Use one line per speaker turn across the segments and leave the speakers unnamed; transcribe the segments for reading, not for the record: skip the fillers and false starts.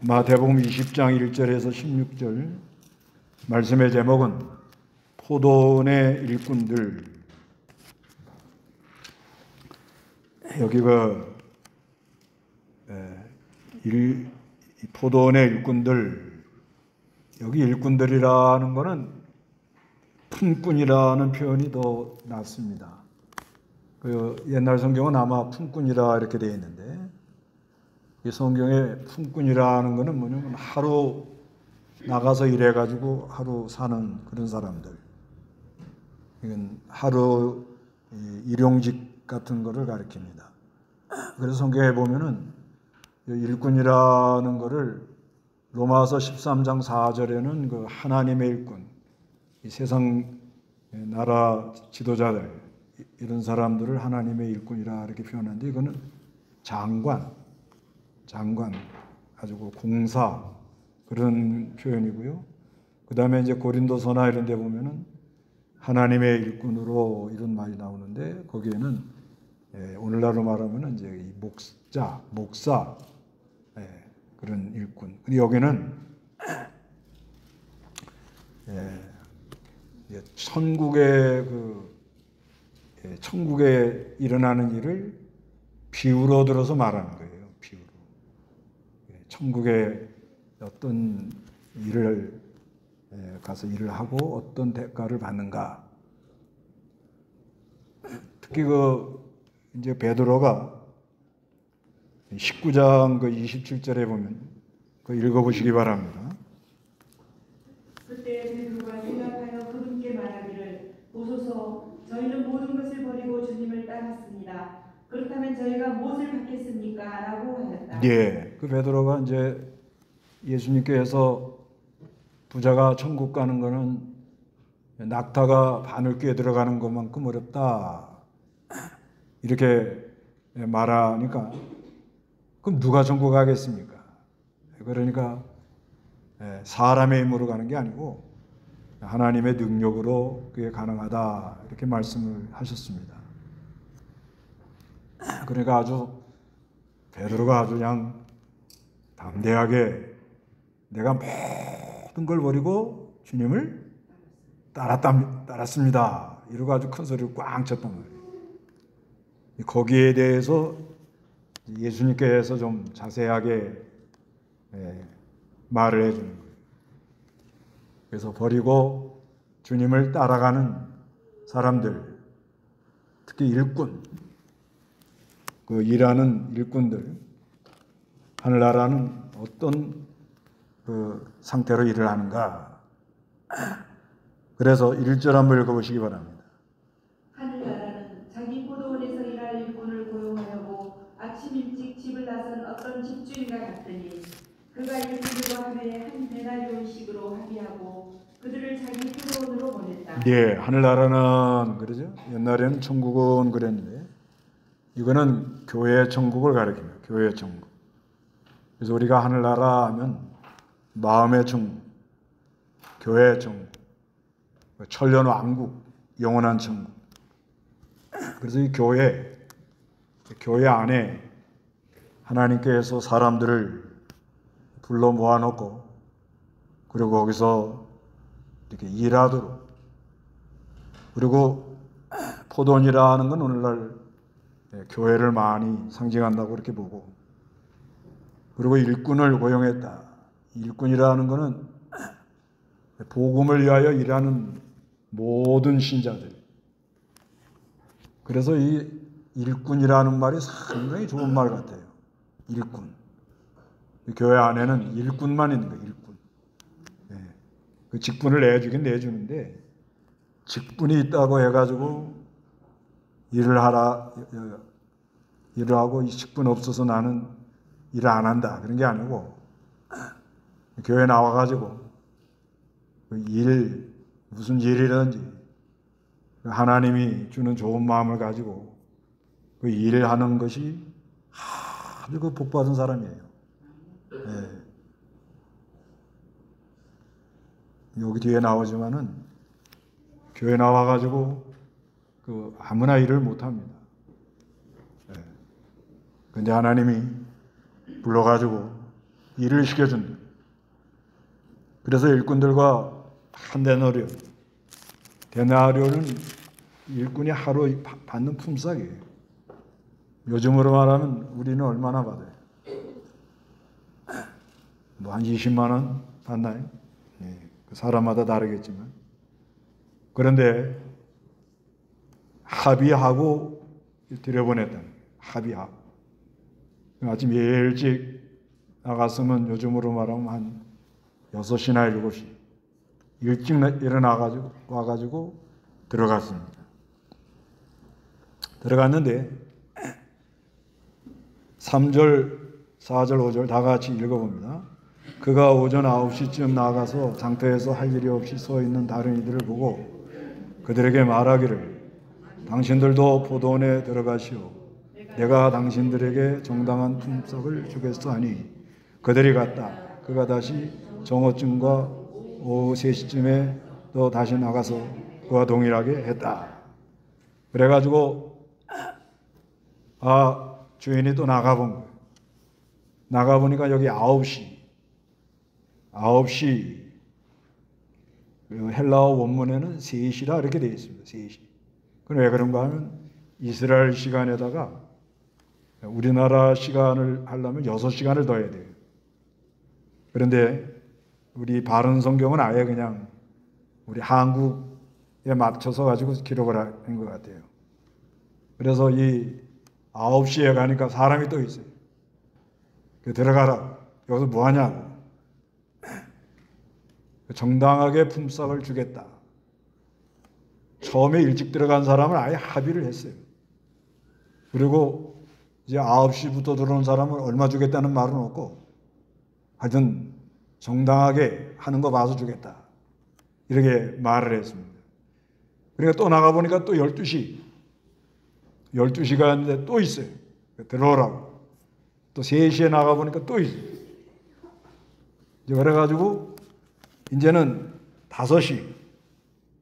마태복음 20장 1절에서 16절 말씀의 제목은 포도원의 일꾼들. 여기가 포도원의 일꾼들, 여기 일꾼들이라는 것은 품꾼이라는 표현이 더 낫습니다. 그 옛날 성경은 아마 품꾼이라 이렇게 되어 있는데, 이 성경에 품꾼이라는 것은 뭐냐면 하루 나가서 일해가지고 하루 사는 그런 사람들. 이건 하루 일용직 같은 것을 가리킵니다. 그래서 성경에 보면은 일꾼이라는 것을 로마서 13장 4절에는 그 하나님의 일꾼, 이 세상 나라 지도자들, 이런 사람들을 하나님의 일꾼이라 이렇게 표현하는데, 이거는 장관, 아주 공사, 그런 표현이고요. 그 다음에 이제 고린도서나 이런 데 보면은 하나님의 일꾼으로 이런 말이 나오는데, 거기에는 오늘날로 말하면 이제 이 목사, 그런 일꾼. 근데 여기는 천국에 일어나는 일을 비유로 들어서 말하는 거예요. 비유로. 천국에 어떤 일을 가서 일을 하고 어떤 대가를 받는가. 특히 이제 베드로가 19장 27절에 보면 읽어보시기 바랍니다.
그때 베드로가 대답하여 그분께 말하기를, 보소서, 저희는 모든 것을 버리고 주님을 따랐습니다. 그렇다면 저희가 무엇을 받겠습니까? 라고 하였다.
예, 그 베드로가 이제 예수님께서 부자가 천국 가는 거는 낙타가 바늘귀에 들어가는 것만큼 어렵다, 이렇게 말하니까, 그럼 누가 천국 가겠습니까? 그러니까 사람의 힘으로 가는 게 아니고 하나님의 능력으로 그게 가능하다, 이렇게 말씀을 하셨습니다. 그러니까 베드로가 아주 그냥 담대하게 내가 모든 걸 버리고 주님을 따랐습니다, 이러고 아주 큰 소리를 꽝 쳤단 말이에요. 거기에 대해서 예수님께서 좀 자세하게 말을 해주는 거예요. 그래서 버리고 주님을 따라가는 사람들, 특히 일꾼, 그 일하는 일꾼들, 하늘나라는 어떤 그 상태로 일을 하는가. 그래서 1절 한번 읽어보시기 바랍니다.
하늘나라는 자기 포도원에서 일할 일꾼을 고용하려고 아침 일찍 집을 나선 어떤 집주인과 같으니, 그가 일꾼들과 하루에 한 데나리온씩으로 합의하고 그들을 자기 포도원으로 보냈다.
예, 하늘나라는 그러죠. 옛날에는 천국은 그랬는데, 이거는 교회의 천국을 가리킵니다. 교회의 천국. 그래서 우리가 하늘나라 하면 마음의 천국, 교회의 천국, 천년왕국, 영원한 천국. 그래서 이 교회 안에 하나님께서 사람들을 불러 모아놓고, 그리고 거기서 이렇게 일하도록, 그리고 포도원이라는 건 오늘날 교회를 많이 상징한다고 이렇게 보고, 그리고 일꾼을 고용했다. 일꾼이라는 것은 복음을 위하여 일하는 모든 신자들. 그래서 이 일꾼이라는 말이 상당히 좋은 말 같아요. 일꾼. 교회 안에는 일꾼만 있는 거예요. 일꾼. 그 직분을 내주긴 내주는데, 직분이 있다고 해가지고 일을 하고 이 직분 없어서 나는 일을 안 한다, 그런 게 아니고, 교회 나와가지고 무슨 일이든지 하나님이 주는 좋은 마음을 가지고 그 일을 하는 것이 아주 그 복받은 사람이에요. 여기 뒤에 나오지만은 교회 나와가지고 아무나 일을 못합니다. 근데 하나님이 불러가지고 일을 시켜준다. 그래서 일꾼들과 한 데나리오. 데나리오는 일꾼이 하루 받는 품삯이에요. 요즘으로 말하면 우리는 얼마나 받아요? 뭐 한 20만 원 받나요? 예, 사람마다 다르겠지만. 그런데 합의하고 들여보냈다는 거예요. 합의하고. 아침 일찍 나갔으면 요즘으로 말하면 한 6시나 7시. 일찍 일어나가지고 와가지고 들어갔습니다. 들어갔는데 3절, 4절, 5절 다 같이 읽어봅니다. 그가 오전 9시쯤 나가서 장터에서 할 일이 없이 서 있는 다른 이들을 보고 그들에게 말하기를 당신들도 포도원에 들어가시오. 내가 당신들에게 정당한 품삯을 주겠어 하니 그들이 갔다. 그가 다시 정오쯤과 오후 3시쯤에 또 다시 나가서 그와 동일하게 했다. 그래가지고 주인이 또 나가본 거예요. 나가보니까 여기 9시 헬라어 원문에는 3시라 이렇게 되어 있습니다. 3시. 그럼 왜 그런가 하면 이스라엘 시간에다가 우리나라 시간을 하려면 6시간을 더 해야 돼요. 그런데 우리 바른 성경은 아예 그냥 우리 한국에 맞춰서 가지고 기록을 한 것 같아요. 그래서 이 9시에 가니까 사람이 또 있어요. 들어가라. 여기서 뭐 하냐고. 정당하게 품삯을 주겠다. 처음에 일찍 들어간 사람은 아예 합의를 했어요. 그리고 이제 9시부터 들어오는 사람은 얼마 주겠다는 말은 없고 하여튼 정당하게 하는 거 봐서 주겠다. 이렇게 말을 했습니다. 그러니까 또 나가보니까 또 12시가 있는데 또 있어요. 들어오라고. 또 3시에 나가보니까 또 있어요. 그래가지고 이제는 5시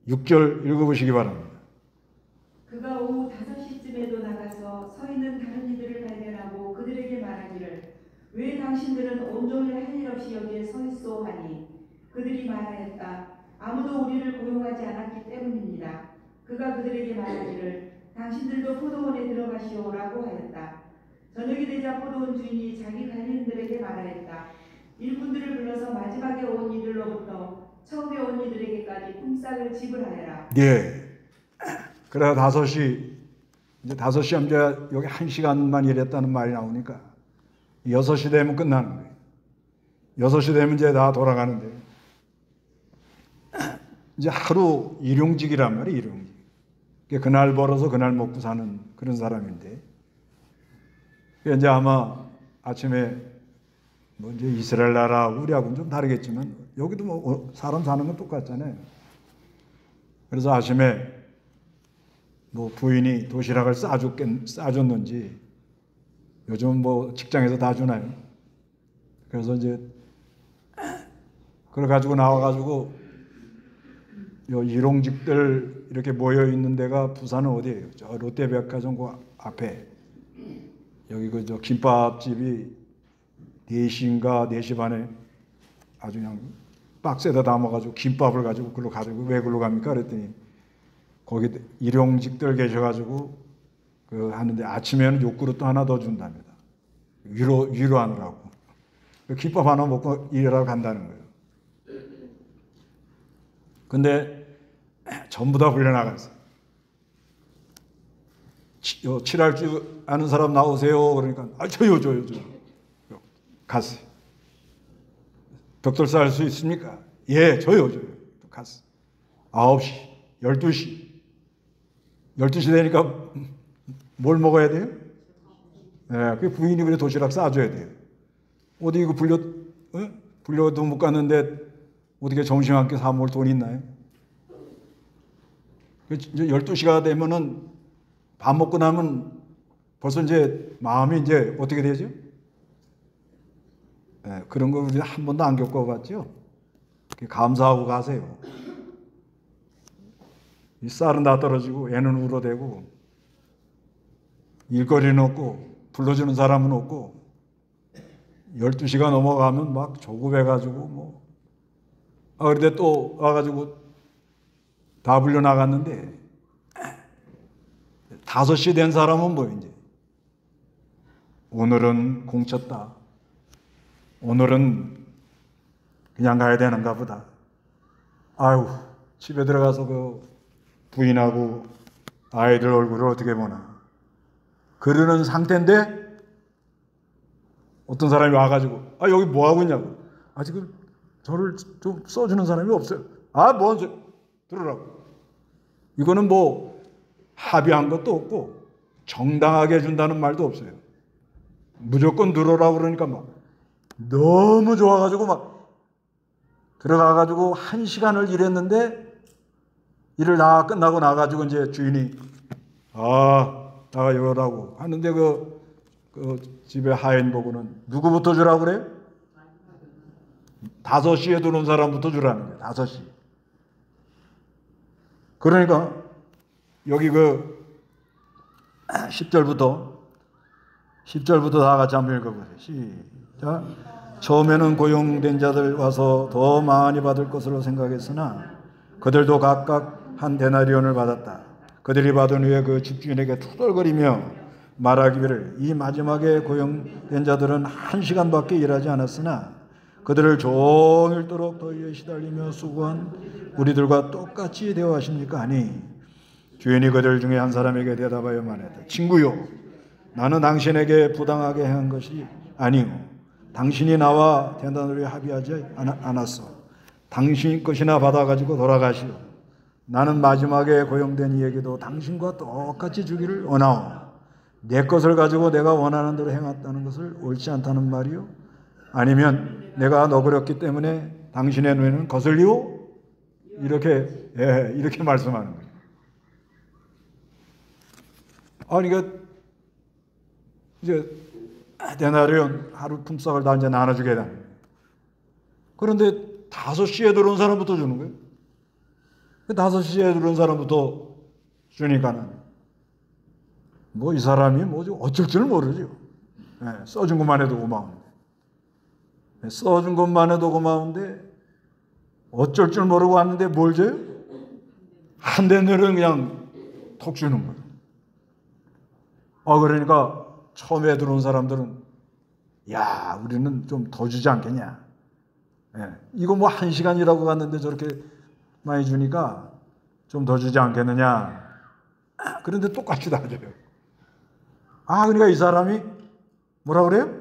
6절 읽어보시기 바랍니다.
그가 오후 5시쯤에도 나가서 서 있는 다른 이들을 발견하고 그들에게 말하기를 왜 당신들은 온종일 할 일 없이 여기에 서 있소 하니 그들이 말하였다. 아무도 우리를 고용하지 않았기 때문입니다. 그가 그들에게 말하기를 당신들도 포도원에 들어가시오라고 하였다. 저녁이 되자 포도원 주인이 자기 관리인들에게 말하였다. 일꾼들을 불러서 마지막에 온 이들로부터 처음에 온 이들에게까지 품삯을 지불하여라.
예. 그래 5시 이제 5시 하면 이제 여기 1시간만 일했다는 말이 나오니까 6시 되면 끝나는 거예요. 6시 되면 이제 다 돌아가는데 이제 하루 일용직이란 말이에요. 일용직. 그날 벌어서 그날 먹고 사는 그런 사람인데 이제 아마 아침에 뭐 이제 이스라엘 나라 우리하고는 좀 다르겠지만 여기도 뭐 사람 사는 건 똑같잖아요. 그래서 아침에 뭐 부인이 도시락을 싸줬는지 요즘 뭐 직장에서 다 주나요? 그래서 이제 그래 가지고 나와가지고 요 일용직들 이렇게 모여 있는 데가 부산은 어디예요? 저 롯데백화점 그 앞에 여기 그 저 김밥집이 4시인가 4시 반에 아주 그냥 박스에다 담아가지고 김밥을 가지고 글로 가지고 왜 글로 갑니까? 그랬더니 거기 일용직들 계셔가지고 그 하는데 아침에는 요구르트 하나 더 준답니다. 위로하느라고. 김밥 하나 먹고 일하러 간다는 거예요. 근데 전부 다 불려나갔어요. 칠할 줄 아는 사람 나오세요. 그러니까 저요. 갔어요. 벽돌 쌓을 수 있습니까? 예, 저요. 갔어요. 9시, 12시. 12시 되니까 뭘 먹어야 돼요? 예, 그 부인이 그래 도시락 싸줘야 돼요. 어디 이거 불려도 못 갔는데 어떻게 점심 한 끼 사 먹을 돈 있나요? 이제 12시가 되면은 밥 먹고 나면 벌써 이제 마음이 이제 어떻게 되죠? 네, 그런 거 우리 한 번도 안 겪어봤죠? 감사하고 가세요. 이 쌀은 다 떨어지고 애는 울어대고 일거리는 없고 불러주는 사람은 없고 12시가 넘어가면 막 조급해가지고 뭐 그런데 또 와가지고 다 불려 나갔는데 5시 된 사람은 뭐 이제 오늘은 공쳤다. 오늘은 그냥 가야 되는가 보다. 아유, 집에 들어가서 그 부인하고 아이들 얼굴을 어떻게 보나. 그러는 상태인데 어떤 사람이 와가지고 여기 뭐 하고 있냐고. 지금 저를 좀 써주는 사람이 없어요. 뭔 소리 들으라고. 이거는 뭐 합의한 것도 없고 정당하게 해준다는 말도 없어요. 무조건 들어오라고 그러니까 막 너무 좋아가지고 막 들어가가지고 1시간을 일했는데 일을 다 끝나고 나가지고 이제 주인이 나가 이러라고 하는데 그 집에 하인 보고는 누구부터 주라고 그래? 5시에 들어온 사람부터 주라는 거예요. 5시. 그러니까 여기 그 10절부터 다 같이 한번 읽어보세요. 시작. 처음에는 고용된 자들 와서 더 많이 받을 것으로 생각했으나 그들도 각각 한 데나리온을 받았다. 그들이 받은 후에 그 집주인에게 투덜거리며 말하기를 이 마지막에 고용된 자들은 1시간밖에 일하지 않았으나 그들을 종일도록 더위에 시달리며 수고한 우리들과 똑같이 대우하십니까? 하니 주인이 그들 중에 한 사람에게 대답하여 말했다. 친구요, 나는 당신에게 부당하게 한 것이 아니오. 당신이 나와 대나리온을 합의하지 않았어. 당신 것이나 받아가지고 돌아가시오. 나는 마지막에 고용된 이에게도 당신과 똑같이 주기를 원하오. 내 것을 가지고 내가 원하는 대로 행했다는 것을 옳지 않다는 말이오? 아니면 내가 너그럽기 때문에 당신의 눈에는 거슬리오? 이렇게 말씀하는 거예요. 그러니까 이제 데나리온 하루 품삯을 다 이제 나눠주게 되는 거예요. 그런데 5시에 들어온 사람부터 주는 거예요. 5시에 들어온 사람부터 주니까는 뭐 이 사람이 뭐지 어쩔 줄 모르죠. 써준 것만 해도 고마운데. 써준 것만 해도 고마운데 어쩔 줄 모르고 왔는데 뭘 줘요? 한 대늘은 그냥 톡 주는 거예요. 그러니까 처음에 들어온 사람들은 우리는 좀 더 주지 않겠냐. 이거 뭐 1시간이라고 갔는데 저렇게 많이 주니까 좀 더 주지 않겠느냐. 그런데 똑같이 다 줘요. 그러니까 이 사람이 뭐라 그래요?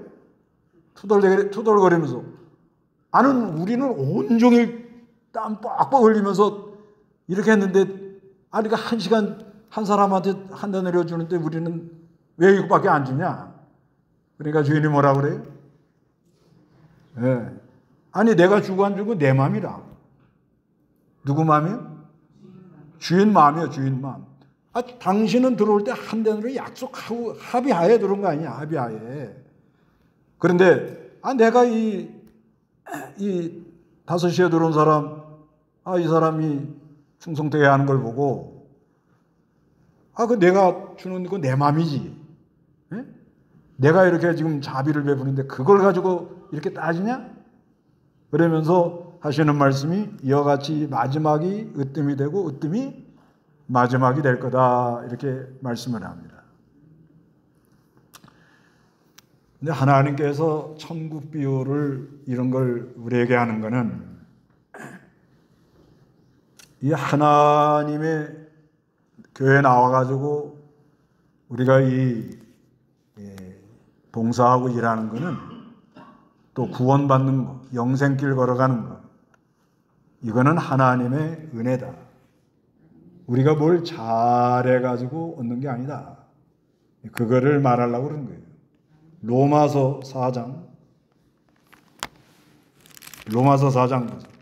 투덜거리면서 우리는 온종일 땀 빡빡 흘리면서 이렇게 했는데 그러니까 1시간 한 사람한테 한 대 내려주는데 우리는 왜 이거밖에 안 주냐? 그러니까 주인이 뭐라 그래요? 내가 주고 안 주고 내 마음이라. 누구 마음이요? 주인 마음이요, 주인 마음. 당신은 들어올 때 한 대로 약속하고 합의하에 들어온 거 아니야, 합의하에. 그런데 내가 이 5시에 들어온 사람, 이 사람이 충성되게 하는 걸 보고 내가 주는 거 내 마음이지. 내가 이렇게 지금 자비를 베푸는데 그걸 가지고 이렇게 따지냐? 그러면서 하시는 말씀이 이와 같이 마지막이 으뜸이 되고 으뜸이 마지막이 될 거다. 이렇게 말씀을 합니다. 근데 하나님께서 천국 비유를 이런 걸 우리에게 하는 거는 이 하나님의 교회에 나와가지고 우리가 이 봉사하고 일하는 거는 또 구원받는 거, 영생길 걸어가는 거, 이거는 하나님의 은혜다. 우리가 뭘 잘해가지고 얻는 게 아니다. 그거를 말하려고 그러는 거예요. 로마서 4장 보세요.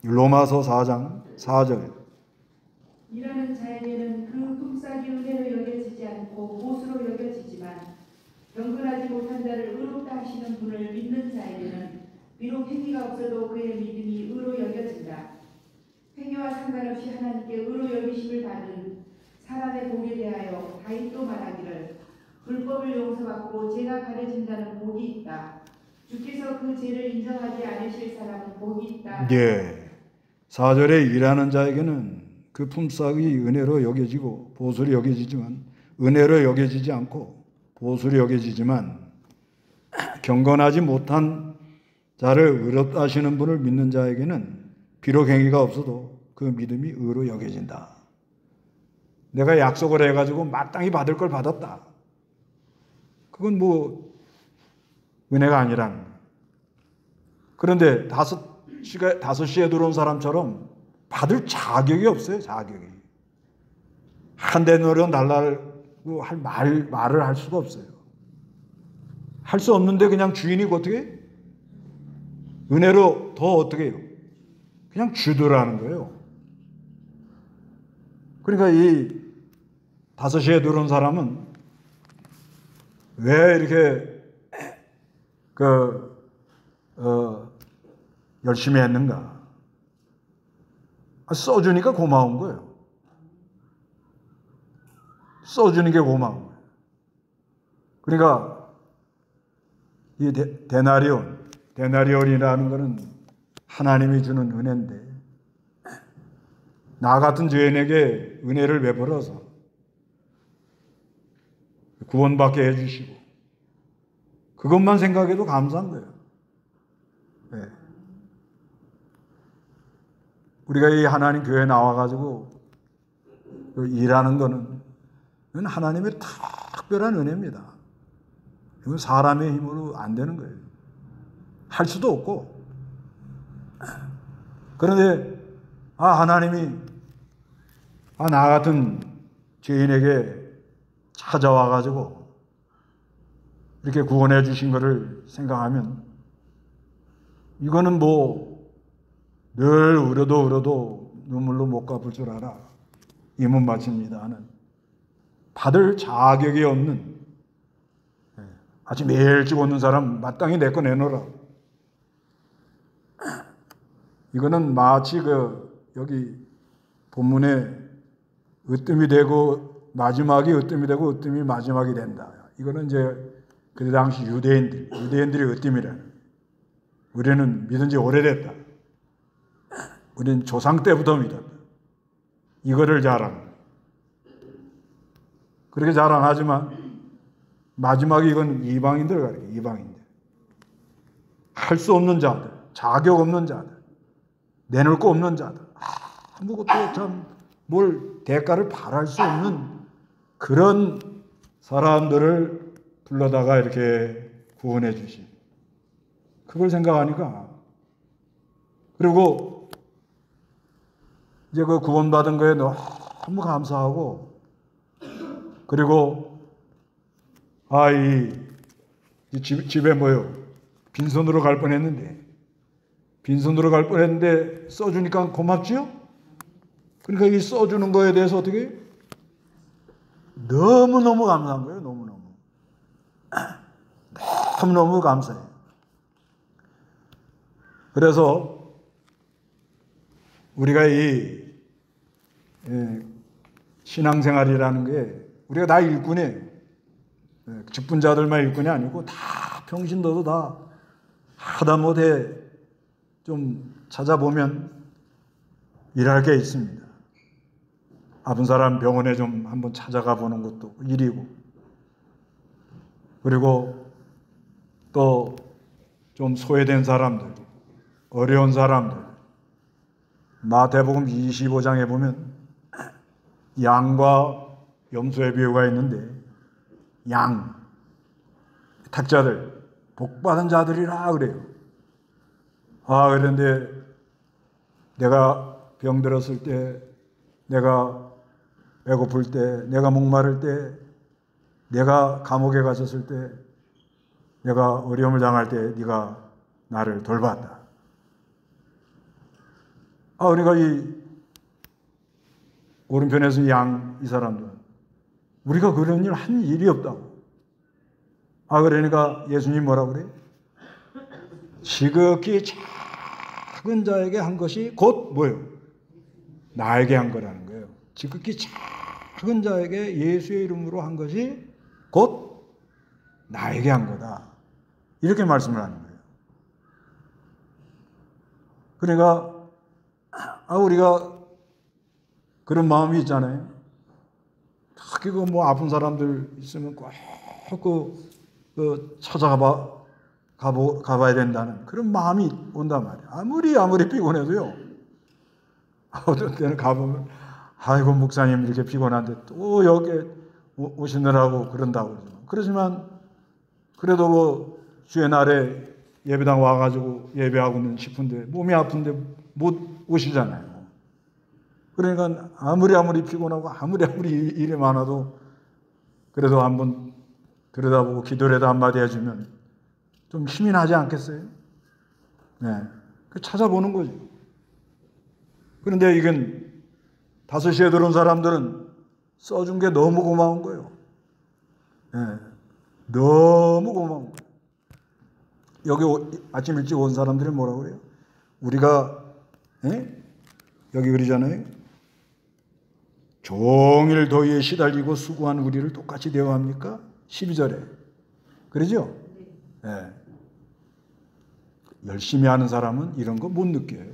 로마서 4장 4절.
일하는 자에게는 그 품삯이 은혜로 여겨지지 않고 보수로 여겨지지만 경건하지 못한 자를 의롭다 하시는 분을 믿는 자에게는 비록 행위가 없어도 그의 믿음이 의로 여겨진다. 행위와 상관없이 하나님께 의로 여기심을 받은 사람의 복에 대하여 다윗도 말하기를 불법을 용서받고 죄가 가려진 자는 복이 있다. 주께서 그 죄를 인정하지 않으실 사람은 복이 있다.
예. 4절에 일하는 자에게는 그 품삯이 은혜로 여겨지고 보수로 여겨지지만 은혜로 여겨지지 않고 보수로 여겨지지만 경건하지 못한 자를 의롭다 하시는 분을 믿는 자에게는 비록 행위가 없어도 그 믿음이 의로 여겨진다. 내가 약속을 해가지고 마땅히 받을 걸 받았다. 그건 뭐 은혜가 아니라는 거예요. 그런데 5시에 들어온 사람처럼 받을 자격이 없어요. 자격이. 한 데너리온 달라고 할 말을 할 수가 없어요. 할 수 없는데 그냥 주인이 어떻게 은혜로 더 어떻게 해요? 그냥 주더라는 거예요. 그러니까 이 5시에 들어온 사람은 왜 이렇게 열심히 했는가? 써주니까 고마운 거예요. 써주는 게 고마운 거예요. 그러니까 이 데나리온이라는 것은 하나님이 주는 은혜인데 나 같은 죄인에게 은혜를 베풀어서 구원받게 해주시고 그것만 생각해도 감사한 거예요. 네. 우리가 이 하나님 교회에 나와가지고 일하는 거는 이건 하나님의 특별한 은혜입니다. 이건 사람의 힘으로 안 되는 거예요. 할 수도 없고. 그런데 하나님이 나 같은 죄인에게 찾아와가지고 이렇게 구원해 주신 것을 생각하면 이거는 뭐 늘 울어도 눈물로 못 갚을 줄 알아. 이 문 마칩니다 하는 받을 자격이 없는 아침 매일 일찍 오는 사람 마땅히 내 거 내놓으라. 이거는 마치 여기 본문에 으뜸이 되고 마지막이 으뜸이 되고 으뜸이 마지막이 된다. 이거는 이제 그 당시 유대인들이 으뜸이라는. 우리는 믿은 지 오래됐다. 우리는 조상 때부터 믿었다. 이거를 자랑. 그렇게 자랑하지만 마지막에 이건 이방인들 가리켜. 이방인들. 할 수 없는 자들, 자격 없는 자들, 내놓을 거 없는 자들. 아무것도 참 뭘 대가를 바랄 수 없는 그런 사람들을 불러다가 이렇게 구원해 주신. 그걸 생각하니까 그리고 이제 그 구원받은 거에 너무 감사하고 그리고 이 집에 뭐요? 빈손으로 갈 뻔했는데 써주니까 고맙지요? 그러니까 이 써주는 거에 대해서 어떻게 너무너무 감사한 거예요. 너무너무 감사해요. 그래서 우리가 이 신앙생활이라는 게 우리가 다 일꾼이에요. 직분자들만 일꾼이 아니고 다 평신도도 다 하다못해 좀 찾아보면 일할 게 있습니다. 아픈 사람 병원에 좀 한번 찾아가 보는 것도 일이고 그리고 또 좀 소외된 사람들, 어려운 사람들 마태복음 25장에 보면 양과 염소의 비유가 있는데 양, 탁자들, 복받은 자들이라 그래요. 그런데 내가 병들었을 때, 내가 배고플 때, 내가 목마를 때, 내가 감옥에 갇혔을 때, 내가 어려움을 당할 때 네가 나를 돌봤다. 그러니까 이 오른편에서 이 사람들은 우리가 그런 일 한 일이 없다고. 그러니까 예수님 뭐라고 그래? 지극히 작은 자에게 한 것이 곧 뭐예요? 나에게 한 거라는 거예요. 지극히 작은 자에게 예수의 이름으로 한 것이 곧 나에게 한 거다. 이렇게 말씀을 하는 거예요. 그러니까 우리가 그런 마음이 있잖아요. 특히 아픈 사람들 있으면 꼭 가봐야 된다는 그런 마음이 온단 말이에요. 아무리 피곤해도요. 어떤 때는 가보면 아이고 목사님 이렇게 피곤한데 또 여기 오시느라고 그런다고 그러지만 그래도 주의 날에 예배당 와가지고 예배하고는 싶은데 몸이 아픈데 못 오시잖아요. 그러니까 아무리 피곤하고 아무리 일이 많아도 그래도 한번 들여다보고 기도라도 한마디 해주면 좀 힘이 나지 않겠어요? 네, 찾아보는 거죠. 그런데 이건 5시에 들어온 사람들은 써준 게 너무 고마운 거예요. 네, 너무 고마운 거예요. 여기 아침 일찍 온 사람들이 뭐라고 그래요? 우리가 여기 그러잖아요. 종일 더위에 시달리고 수고한 우리를 똑같이 대우합니까? 12절에. 그러죠? 네. 열심히 하는 사람은 이런 거 못 느껴요.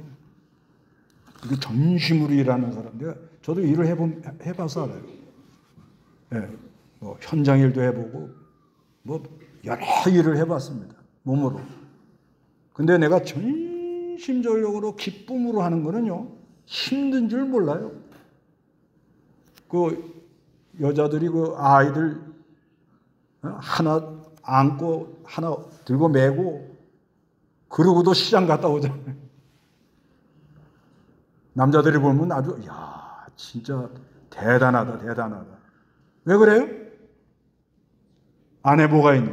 이게 전심으로 일하는 사람. 저도 일을 해봐서 알아요. 네. 현장 일도 해보고, 여러 일을 해봤습니다. 몸으로. 근데 내가 전심전력으로 기쁨으로 하는 거는요, 힘든 줄 몰라요. 여자들이 아이들 하나 안고, 하나 들고 메고, 그러고도 시장 갔다 오잖아요. 남자들이 보면 아주, 진짜 대단하다. 왜 그래요? 안에 뭐가 있는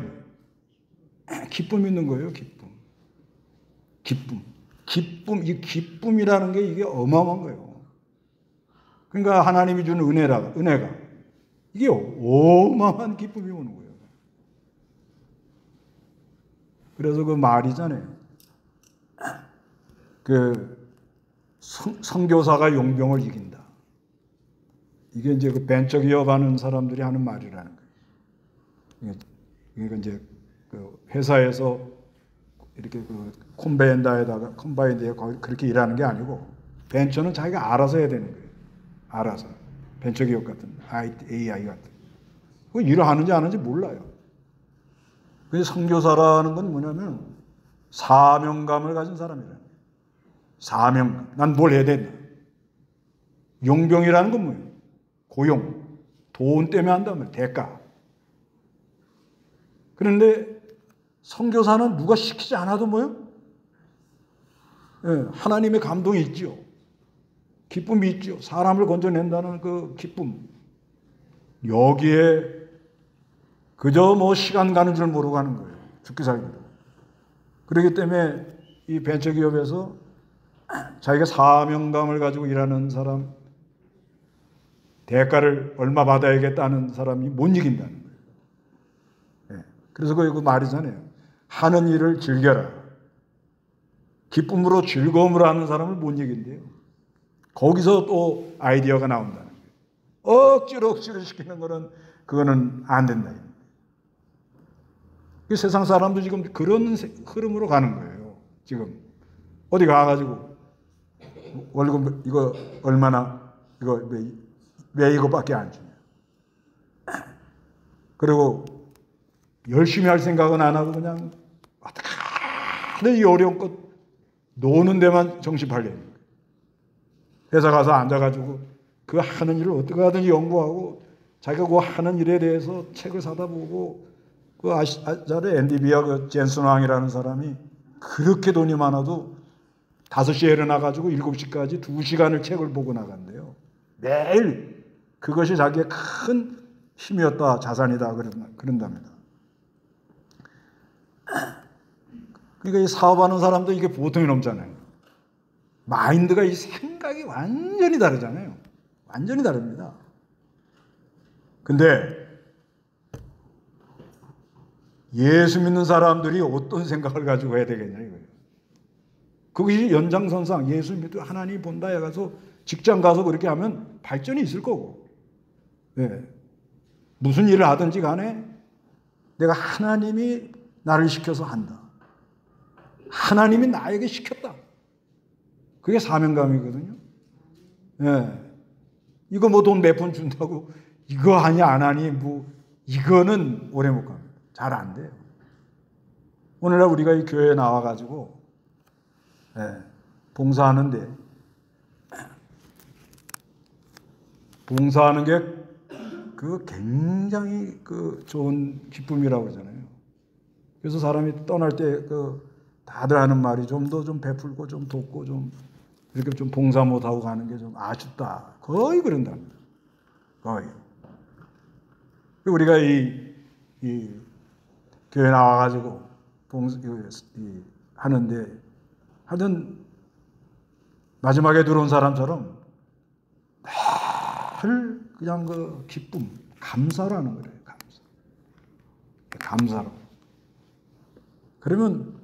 거예요? 기쁨 있는 거예요, 기쁨. 이 기쁨이라는 게 이게 어마어마한 거예요. 그러니까 하나님이 주는 은혜가 이게 어마어마한 기쁨이 오는 거예요. 그래서 그 말이잖아요. 선교사가 용병을 이긴다. 이게 이제 벤처 기업하는 사람들이 하는 말이라는 거예요. 이게 이제 회사에서 이렇게 컴바인드에 그렇게 일하는 게 아니고 벤처는 자기가 알아서 해야 되는 거예요. 알아서. 벤처 기업 같은 AI 같은. 그 일을 하는지 안 하는지 몰라요. 그래서 선교사라는 건 뭐냐면 사명감을 가진 사람이라는 거예요. 사명감. 난 뭘 해야 된다. 용병이라는 건 뭐예요? 고용. 돈 때문에 한단 말이에요. 대가. 그런데 선교사는 누가 시키지 않아도 뭐예요? 예, 하나님의 감동이 있죠. 기쁨이 있죠. 사람을 건져낸다는 그 기쁨. 여기에 그저 시간 가는 줄 모르고 가는 거예요. 죽기 살기로. 그렇기 때문에 이 벤처기업에서 자기가 사명감을 가지고 일하는 사람, 대가를 얼마 받아야겠다는 사람이 못 이긴다는 거예요. 네. 그래서 그 말이잖아요. 하는 일을 즐겨라. 기쁨으로 즐거움으로 하는 사람을 못 이긴대요. 거기서 또 아이디어가 나온다는 거예요. 억지로 시키는 거는 그거는 안 된다. 세상 사람도 지금 그런 흐름으로 가는 거예요. 지금 어디 가가지고 월급 이거 얼마나 이거 왜 이거밖에 안 주냐. 그리고 열심히 할 생각은 안 하고 그냥 어떻게든 어려운 것 노는 데만 정신 팔려요. 회사 가서 앉아가지고 그 하는 일을 어떻게 하든지 연구하고 자기가 그 하는 일에 대해서 책을 사다 보고 그 아시잖아요. 엔디비아 그 젠슨 왕이라는 사람이 그렇게 돈이 많아도 5시에 일어나가지고 7시까지 2시간을 책을 보고 나간대요. 매일 그것이 자기의 큰 힘이었다, 자산이다 그런답니다. 그러니까 이 사업하는 사람도 이게 보통이 넘잖아요. 마인드가 이 생각이 완전히 다르잖아요. 완전히 다릅니다. 근데 예수 믿는 사람들이 어떤 생각을 가지고 해야 되겠냐 이거예요. 그것이 연장선상 예수 믿고 하나님 본다 해가서 직장 가서 그렇게 하면 발전이 있을 거고 예. 무슨 일을 하든지 간에 내가 하나님이 나를 시켜서 한다. 하나님이 나에게 시켰다. 그게 사명감이거든요. 예. 이거 뭐 돈 몇 푼 준다고 이거 하냐 안 하니 뭐 이거는 오래 못 갑니다. 잘 안 돼요. 오늘날 우리가 이 교회에 나와가지고 봉사하는데 봉사하는 게 그 굉장히 그 좋은 기쁨이라고 그러잖아요. 그래서 사람이 떠날 때 그 다들 하는 말이 좀 더 좀 베풀고 좀 돕고 좀 이렇게 좀 봉사 못하고 가는 게 좀 아쉽다. 거의 그런답니다. 거의. 우리가 이 교회 나와가지고 하는데 하여튼 마지막에 들어온 사람처럼 늘 그냥 그 기쁨, 감사라는 거예요. 감사로. 그러면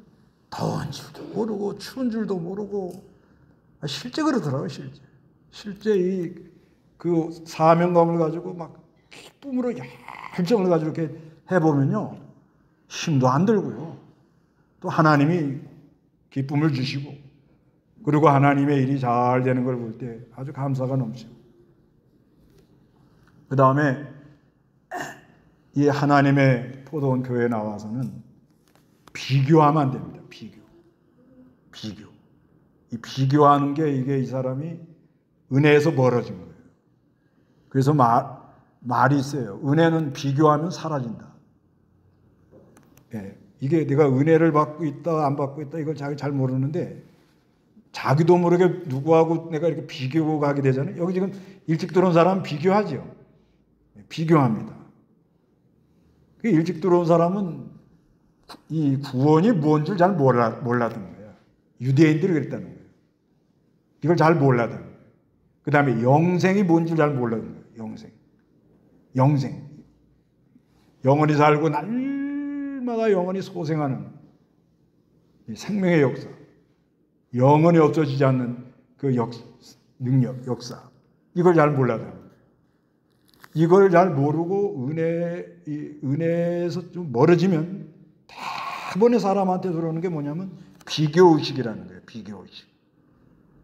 더운 줄도 모르고 추운 줄도 모르고 실제 그러더라고요. 실제 그 사명감을 가지고 막 기쁨으로 열정을 가지고 이렇게 해보면요 힘도 안 들고요. 또 하나님이 기쁨을 주시고 그리고 하나님의 일이 잘 되는 걸 볼 때 아주 감사가 넘치고 그 다음에 이 하나님의 포도원 교회에 나와서는 비교하면 안 됩니다. 비교. 이 비교하는 게 이게 이 사람이 은혜에서 멀어진 거예요. 그래서 말이 있어요. 은혜는 비교하면 사라진다. 예, 이게 내가 은혜를 받고 있다 안 받고 있다 이걸 자기 잘 모르는데 자기도 모르게 누구하고 내가 이렇게 비교하게 되잖아요. 여기 지금 일찍 들어온 사람은 비교하죠. 비교합니다. 일찍 들어온 사람은 이 구원이 뭔지 잘 몰랐던 거예요. 유대인들이 그랬다는 거예요. 이걸 잘 몰랐던 거예요. 그 다음에 영생이 뭔지 잘 몰랐던 거예요. 영생. 영원히 살고 날마다 영원히 소생하는 생명의 역사. 영원히 없어지지 않는 그 능력, 역사. 이걸 잘 몰랐던 거예요. 이걸 잘 모르고 은혜에서 좀 멀어지면 대부분의 사람한테 들어오는 게 뭐냐면 비교의식이라는 거예요. 비교의식.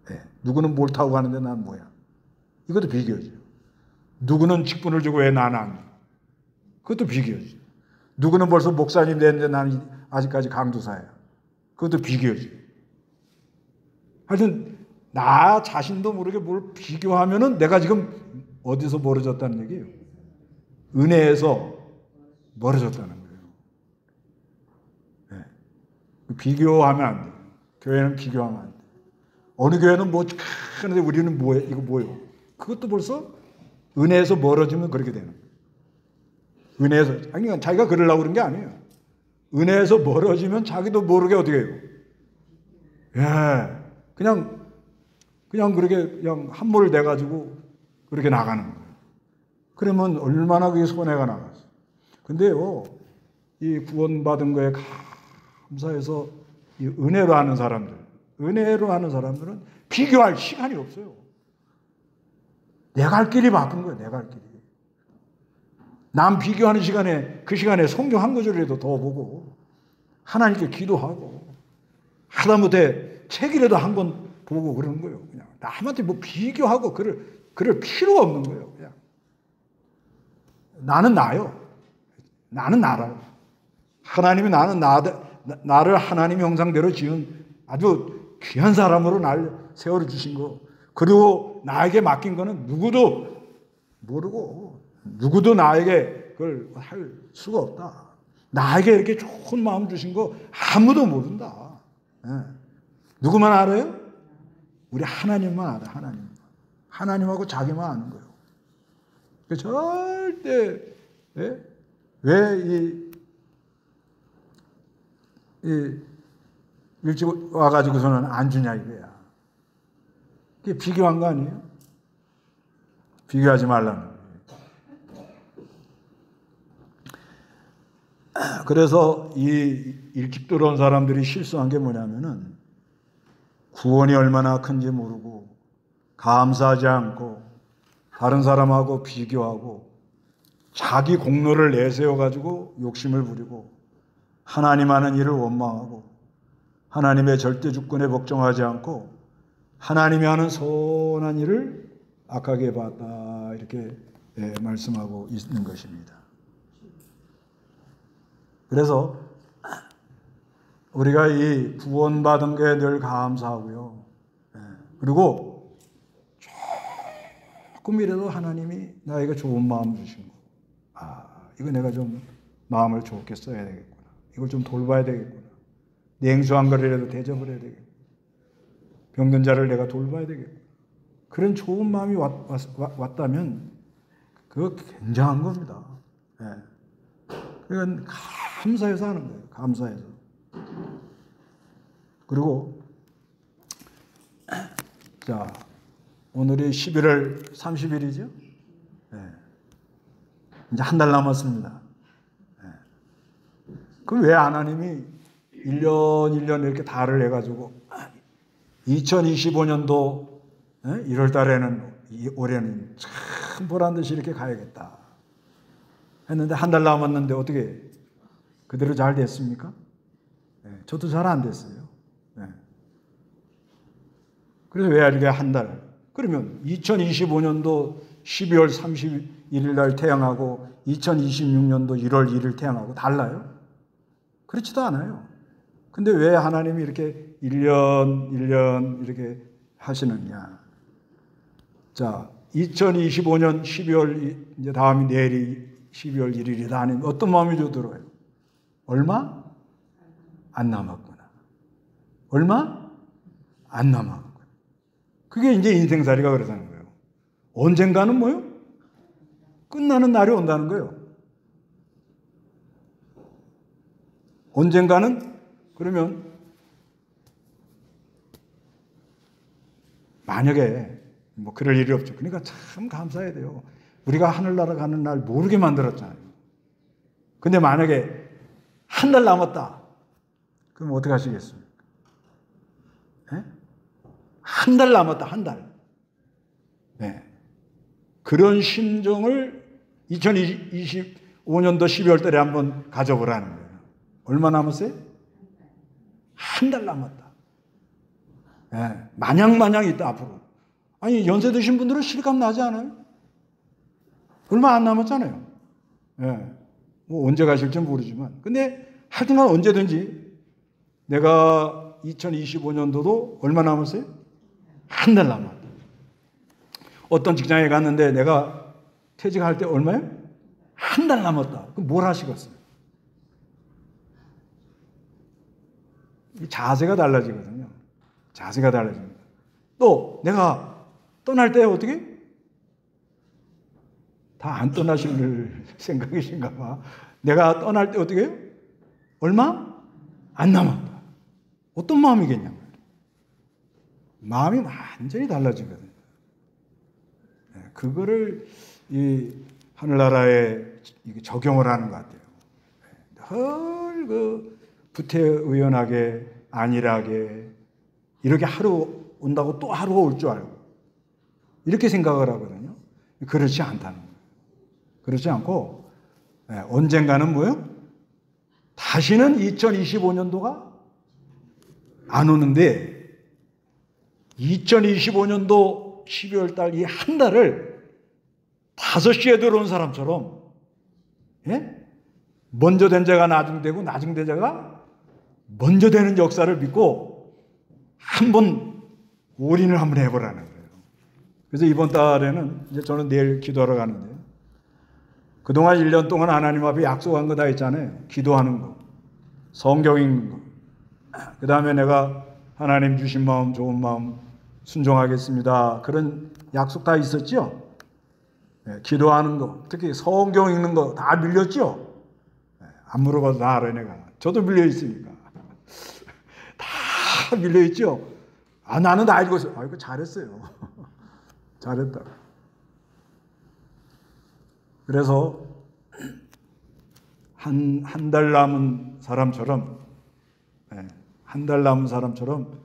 네. 누구는 뭘 타고 가는데 난 뭐야. 이것도 비교죠. 누구는 직분을 주고 왜 나는 안 줘. 그것도 비교죠. 누구는 벌써 목사님 됐는데 나는 아직까지 강도사야. 그것도 비교죠. 하여튼 나 자신도 모르게 뭘 비교하면은 내가 지금 어디서 멀어졌다는 얘기예요. 은혜에서 멀어졌다는 거예요. 네. 비교하면 안 돼요. 교회는 비교하면 안 돼요. 어느 교회는 뭐 하는데 우리는 뭐예요? 이거 뭐예요? 그것도 벌써 은혜에서 멀어지면 그렇게 되는 거예요. 은혜에서 아니 자기가 그러려고 그런 게 아니에요. 은혜에서 멀어지면 자기도 모르게 어떻게 해요? 예, 그냥 그렇게 그냥 함몰 돼 가지고 그렇게 나가는 거예요. 그러면 얼마나 그게 손해가 나갔어요. 근데요, 이 구원받은 거에 감사해서 이 은혜로 하는 사람들은 비교할 시간이 없어요. 내 갈 길이 바쁜 거예요. 내 갈 길이. 남 비교하는 시간에 그 시간에 성경 한 구절이라도 더 보고 하나님께 기도하고 하다못해 책이라도 한 권 보고 그러는 거예요. 그냥 남한테 뭐 비교하고 그럴 필요가 없는 거예요. 그냥 나는 나요. 나는 나라요. 하나님이 나를 하나님 형상대로 지은 아주 귀한 사람으로 날 세워 주신 거. 그리고 나에게 맡긴 거는 누구도 모르고 누구도 나에게 그걸 할 수가 없다. 나에게 이렇게 좋은 마음 주신 거 아무도 모른다. 네. 누구만 알아요? 우리 하나님만 알아. 하나님하고 자기만 아는 거예요. 절대 왜 일찍 와가지고서는 안 주냐 이거야. 그게 비교한 거 아니에요? 비교하지 말라는 거예요. 그래서 이 일찍 들어온 사람들이 실수한 게 뭐냐면은 구원이 얼마나 큰지 모르고 감사하지 않고 다른 사람하고 비교하고 자기 공로를 내세워 가지고 욕심을 부리고 하나님 하는 일을 원망하고 하나님의 절대 주권에 복종하지 않고 하나님이 하는 선한 일을 악하게 봤다 이렇게 말씀하고 있는 것입니다. 그래서 우리가 이 구원받은 게 늘 감사하고요. 그리고 조금이라도 하나님이 나에게 좋은 마음 주신 거. 이거 내가 좀 마음을 좋게 써야 되겠구나. 이걸 좀 돌봐야 되겠구나. 냉수한 거라도 대접을 해야 되겠구나. 병든 자를 내가 돌봐야 되겠구나. 그런 좋은 마음이 왔다면 그거 굉장한 겁니다. 그러니까 감사해서 하는 거예요. 감사해서. 그리고 자, 오늘이 11월 30일이죠? 이제 한 달 남았습니다. 그럼 왜 하나님이 1년 이렇게 달을 해가지고 2025년도 1월 달에는 올해는 참 보란듯이 이렇게 가야겠다 했는데 한 달 남았는데 어떻게 그대로 잘 됐습니까? 저도 잘 안 됐어요. 그래서 왜 이렇게 한 달? 그러면 2025년도 12월 31일 날 태양하고 2026년도 1월 1일 태양하고 달라요? 그렇지도 않아요. 근데 왜 하나님이 이렇게 1년 이렇게 하시느냐? 자, 2025년 12월 이제 다음이 내일이 12월 1일이다 하니 어떤 마음이 들어요? 얼마? 안 남았구나. 얼마? 안 남았구나. 그게 이제 인생살이가 그러다는 거예요. 언젠가는 뭐요? 끝나는 날이 온다는 거예요. 언젠가는 그러면 만약에 뭐 그럴 일이 없죠. 그러니까 참 감사해야 돼요. 우리가 하늘나라 가는 날 모르게 만들었잖아요. 근데 만약에 한 달 남았다. 그럼 어떻게 하시겠습니까? 한 달 남았다. 한 달. 그런 심정을 2025년도 12월 달에 한번 가져보라는 거예요. 얼마 남았어요? 한 달 남았다. 마냥 있다 앞으로. 아니 연세 드신 분들은 실감 나지 않아요? 얼마 안 남았잖아요. 뭐 언제 가실지 모르지만 근데 하여튼간 언제든지 내가 2025년도도 얼마 남았어요? 한 달 남았다. 어떤 직장에 갔는데 내가 퇴직할 때 얼마예요? 한 달 남았다. 그럼 뭘 하시겠어요? 이 자세가 달라지거든요. 자세가 달라집니다. 또 내가 떠날 때 어떻게? 다 안 떠나실 생각이신가 봐. 내가 떠날 때 어떻게 해요? 얼마? 안 남았다. 어떤 마음이겠냐고요. 마음이 완전히 달라지거든요. 그거를 이 하늘나라에 적용을 하는 것 같아요. 늘 그 부태의연하게 안일하게 이렇게 하루 온다고 또 하루가 올 줄 알고 이렇게 생각을 하거든요. 그렇지 않다는 거예요. 그렇지 않고 언젠가는 뭐예요? 다시는 2025년도가 안 오는데 2025년도 12월 달 이 한 달을 5시에 들어온 사람처럼 먼저 된 자가 나중 되고 나중 된 자가 먼저 되는 역사를 믿고 한번 올인을 한번 해보라는 거예요. 그래서 이번 달에는 이제 저는 내일 기도하러 가는데요. 그동안 1년 동안 하나님 앞에 약속한 거 다 있잖아요. 기도하는 거, 성경 읽는 거. 그 다음에 내가 하나님 주신 마음, 좋은 마음 순종하겠습니다. 그런 약속 다 있었죠? 기도하는 거, 특히 성경 읽는 거 다 밀렸죠? 안 물어봐도 다 알아요, 내가. 저도 밀려 있으니까. 다 밀려 있죠? 나는 다 읽었어요. 이거 잘했어요. 잘했다. 그래서 한 달 남은 사람처럼, 한 달 남은 사람처럼,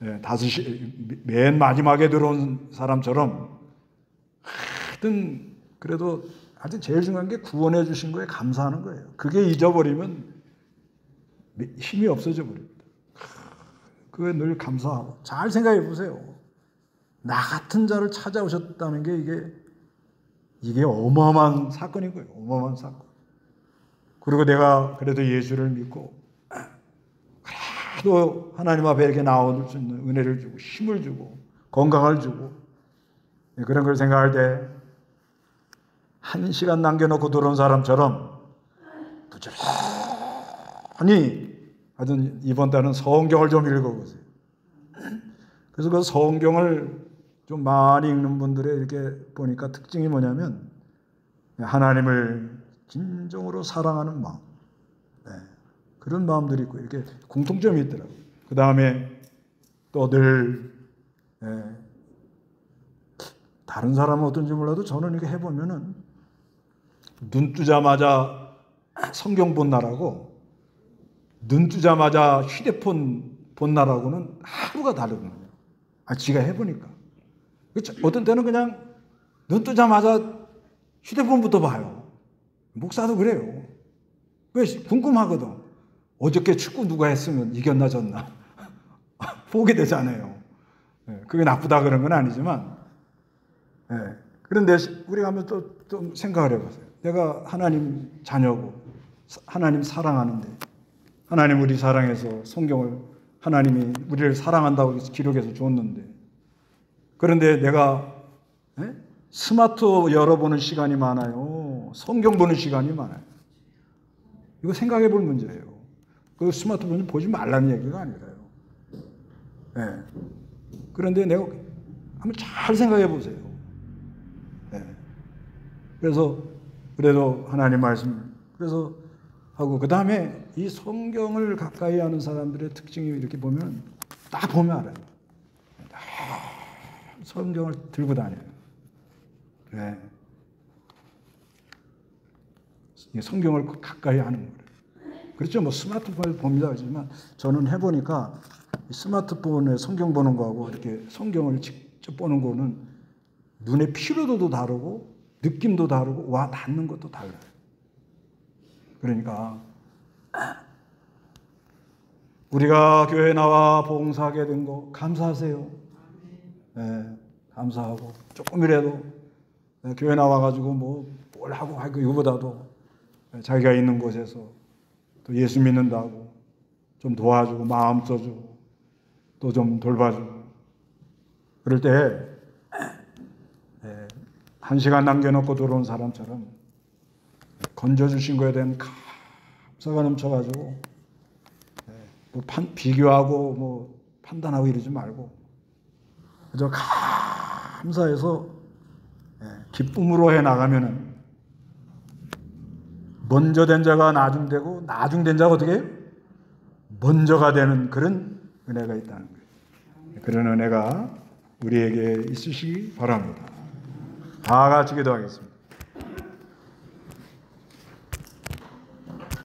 5시, 맨 마지막에 들어온 사람처럼, 하여튼, 그래도 하여튼 제일 중요한 게 구원해 주신 거에 감사하는 거예요. 그게 잊어버리면 힘이 없어져 버립니다. 그거에 늘 감사하고. 잘 생각해 보세요. 나 같은 자를 찾아오셨다는 게 이게 어마어마한 사건인 거예요. 어마어마한 사건. 그리고 내가 그래도 예수를 믿고 그래도 하나님 앞에 이렇게 나올 수 있는 은혜를 주고 힘을 주고 건강을 주고 그런 걸 생각할 때 1시간 남겨놓고 들어온 사람처럼 부지런히 하여튼 이번 달은 성경을 좀 읽어보세요. 그래서 그 성경을 좀 많이 읽는 분들의 이렇게 보니까 특징이 뭐냐면 하나님을 진정으로 사랑하는 마음, 그런 마음들이 있고 이렇게 공통점이 있더라고요. 그 다음에 또 늘 다른 사람은 어떤지 몰라도 저는 이렇게 해보면은 눈 뜨자마자 성경 본 날하고 눈 뜨자마자 휴대폰 본 날하고는 하루가 다르거든요. 지가 해보니까. 어떤 때는 그냥 눈 뜨자마자 휴대폰부터 봐요. 목사도 그래요. 왜 궁금하거든. 어저께 축구 누가 했으면 이겼나 졌나 보게 되잖아요. 그게 나쁘다 그런 건 아니지만, 그런데 우리가 한번 또 좀 생각을 해보세요. 내가 하나님 자녀고 하나님 사랑하는데 하나님 우리 사랑해서 성경을 하나님이 우리를 사랑한다고 기록해서 줬는데, 그런데 내가 스마트 열어보는 시간이 많아요. 성경 보는 시간이 많아요. 이거 생각해 볼 문제예요. 그 스마트폰 보지 말라는 얘기가 아니라요. 그런데 내가 한번 잘 생각해 보세요. 그래서 그래도 하나님 말씀 그래서 하고, 그 다음에 이 성경을 가까이 하는 사람들의 특징이 이렇게 보면 딱 보면 알아요. 성경을 들고 다녀요. 성경을 가까이 하는 거예요. 그렇죠. 뭐 스마트폰을 봅니다 하지만 저는 해보니까 스마트폰에 성경 보는 거하고 이렇게 성경을 직접 보는 거는 눈의 피로도도 다르고 느낌도 다르고 와 닿는 것도 달라요. 그러니까 우리가 교회 나와 봉사하게 된 거 감사하세요. 감사하고 조금이라도 교회 나와가지고 뭘 하고 이거보다도 자기가 있는 곳에서 또 예수 믿는다고 좀 도와주고 마음 써주고 또 좀 돌봐주고 그럴 때 1시간 남겨놓고 들어온 사람처럼 건져주신 거에 대한 감사가 넘쳐가지고 비교하고 판단하고 이러지 말고 그저 감사해서 기쁨으로 해나가면은 먼저 된 자가 나중 되고 나중 된 자가 어떻게 해요? 먼저가 되는 그런 은혜가 있다는 거예요. 그런 은혜가 우리에게 있으시기 바랍니다. 다 같이 기도하겠습니다.